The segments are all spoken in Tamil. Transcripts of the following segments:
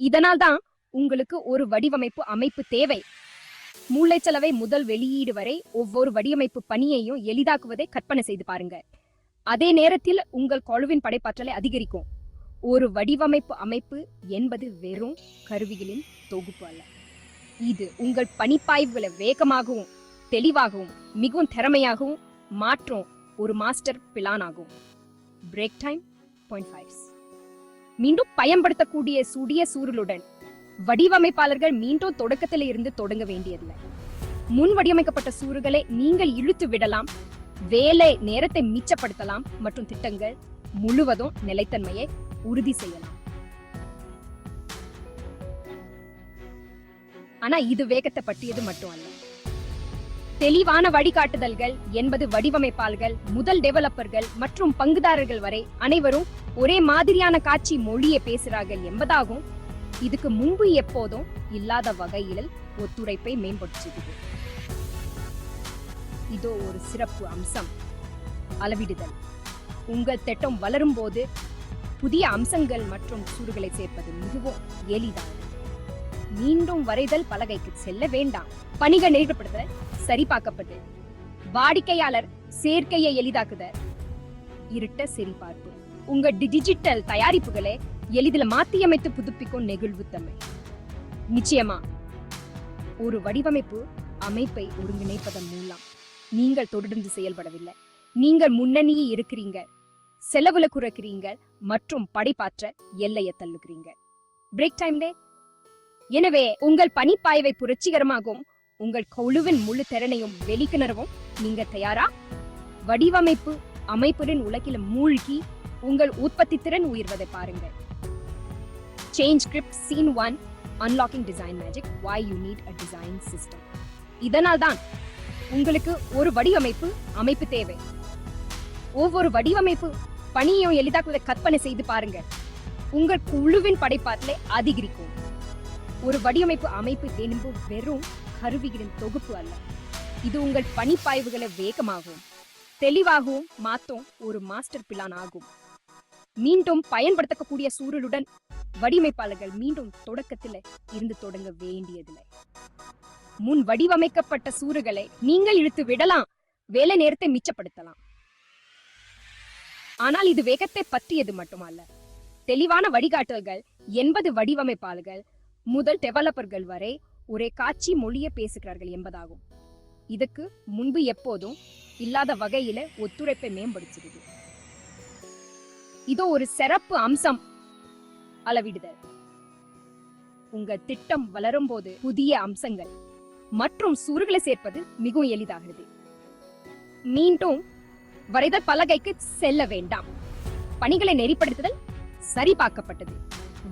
இதனால்தான் உங்களுக்கு ஒரு வடிவமைப்பு அமைப்பு தேவை. மூளைச்சலவை முதல் வெளியீடு வரை ஒவ்வொரு வடிவமைப்பு பணியையும் எளிதாக்குவதை கற்பனை செய்து பாருங்க. அதே நேரத்தில் உங்கள் குழுவின் படைப்பாற்றலை அதிகரிக்கும். ஒரு வடிவமைப்பு அமைப்பு என்பது வெறும் கருவிகளின் தொகுப்பு அல்ல. இது உங்கள் பணிப்பாய்வுகளை வேகமாகவும் தெளிவாகவும் மிகவும் திறமையாகவும் மாற்றும் ஒரு மாஸ்டர் பிளான் ஆகும். Break time 0.5. மீண்டும் பயன்படுத்தக்கூடிய சுடிய சூழலுடன் வடிவமைப்பாளர்கள் மீண்டும் தொடக்கத்தில் இருந்து தொடங்க வேண்டியதில்லை. முன் வடிவமைக்கப்பட்ட சூறுகளை நீங்கள் இழுத்து விடலாம், வேலை நேரத்தை மிச்சப்படுத்தலாம் மற்றும் திட்டங்கள் முழுவதும் நிலைத்தன்மையை உறுதி செய்யலாம். ஆனா இது வேகத்தை பற்றியது மட்டும் அல்ல. தெளிவான வழிகாட்டுதல்கள் என்பது வடிவமைப்பாளர்கள் முதல் டெவலப்பர்கள் மற்றும் பங்குதாரர்கள் வரை அனைவரும் ஒரே மாதிரியான காட்சி மொழியை பேசுகிறார்கள் என்பதாகும். இதுக்கு முன்பு எப்போதும் இல்லாத வகையில் ஒத்துழைப்பை மேம்படுத்துகிறது. இதோ ஒரு சிறப்பு அம்சம், அளவிடுதல். உங்கள் திட்டம் வளரும் போது புதிய அம்சங்கள் மற்றும் சூறுகளை சேர்ப்பது மிகவும் எளிதானது. மீண்டும் வரைதல் பலகைக்கு செல்ல வேண்டாம். பணிகள் நிறுத்தப்படுதல், சரிபார்க்கப்பட்டு வாடிக்கையாளர் சேர்க்கையை எளிதாக்குதல், இருட்ட சரிபார்ப்பு. உங்க டிஜிட்டல் தயாரிப்புகளை எளிதில் மாற்றியமைத்து புதுப்பிக்கும் நெகிழ்வுத்தன்மை. நிச்சயமா ஒரு வடிவமைப்பு அமைப்பை ஒருங்கிணைப்பதன் மூலம் நீங்கள் தொடர்ந்து செயல்படவில்லை, நீங்கள் முன்னணியே இருக்கிறீங்க, செலவுல குறைக்கிறீங்க மற்றும் படைப்பாற்ற எல்லையை தள்ளுகிறீங்க. பிரேக் டைம் டே. எனவே உங்கள் பணிப்பாய்வை புரட்சிகரமாகவும் உங்கள் குழுவின் முழு திறனையும் வெளிக்கொணரவும் நீங்க தயாரா? வடிவமைப்பு அமைப்புடன் உலகில் மூழ்கி உங்கள் உற்பத்தி திறன் உயர்வதை பாருங்க. Change script scene 1 unlocking design magic, why you need a design system. இதனால் தான் உங்களுக்கு ஒரு வடிவமைப்பு அமைப்பு தேவை. ஒவ்வொரு வடிவமைப்பு பணியையும் எளிதாக்குவதை கற்பனை செய்து பாருங்க. உங்கள் குழுவின் படைப்பாற்றலை அதிகரிக்கும். ஒரு வடிவமைப்பு அமைப்பு என்பது வெறும் கருவிகளின் தொகுப்பு அல்ல. இது உங்கள் பணிப்பாய்வுகளை வேகமாகவும் தெளிவாகவும் மாற்றும் ஒரு மாஸ்டர் பிளான் ஆகும். மீண்டும் பயன்படுத்தக்கூடிய சூழலுடன் வடிவமைப்பாளர்கள் மீண்டும் தொடக்கத்தில் இருந்து தொடங்க வேண்டியதில்லை. முன் வடிவமைக்கப்பட்ட சூறுகளை நீங்கள் இழுத்து விடலாம், வேலை நேரத்தை மிச்சப்படுத்தலாம். ஆனால் இது வேகத்தை பற்றியது மட்டுமல்ல. தெளிவான வழிகாட்டல்கள் என்பது வடிவமைப்பாளர்கள் முதல் டெவலப்பர்கள் வரை ஒரே காட்சி மொழியை பேசுகிறார்கள் என்பதாகும். இதுக்கு முன்பு எப்போதும் இல்லாத வகையில ஒத்துழைப்பை மேம்படுத்துகிறது. இதோ ஒரு சிறப்பு அம்சம், அளவிடுதல். உங்க திட்டம் வளரும் போது புதிய அம்சங்கள் மற்றும் சூறுகளை சேர்ப்பது மிகவும் எளிதாகிறது. மீண்டும் வரைதல் பலகைக்கு செல்ல வேண்டாம். பணிகளை நெறிப்படுத்துதல், சரிபார்க்கப்பட்டது.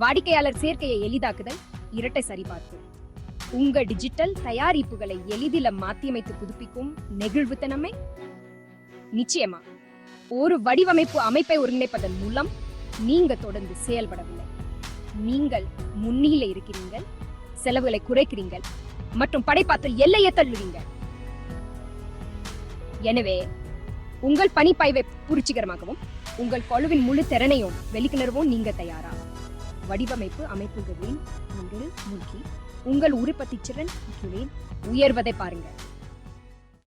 வாடிக்கையாளர் சேர்க்கையை எளிதாக்குதல், இரட்டை சரிபார்ப்பு. உங்க டிஜிட்டல் தயாரிப்புகளை எளிதில் மாற்றியமைத்து புதுப்பிக்கும் நெகிழ்வுத்தன்மை. நிச்சயமா ஒரு வடிவமைப்பு அமைப்பை ஒருங்கிணைப்பதன் மூலம் நீங்க தொடர்ந்து செயல்படவில்லை, நீங்கள் முன்னிலை இருக்கிறீர்கள், செலவுகளை குறைக்கிறீர்கள் மற்றும் படைப்பாற்றல் எல்லையை தள்ளுவீங்க. எனவே உங்கள் பணிப்பாய்வை புரட்சிகரமாகவும் உங்கள் குழுவின் முழு திறனையும் வெளிக்கொணரவும் நீங்க தயாரா? வடிவமைப்பு அமைப்புகளில் நீங்கள் மூழ்கி உங்கள் உற்பத்தி திறன் உயர்வதை பாருங்க.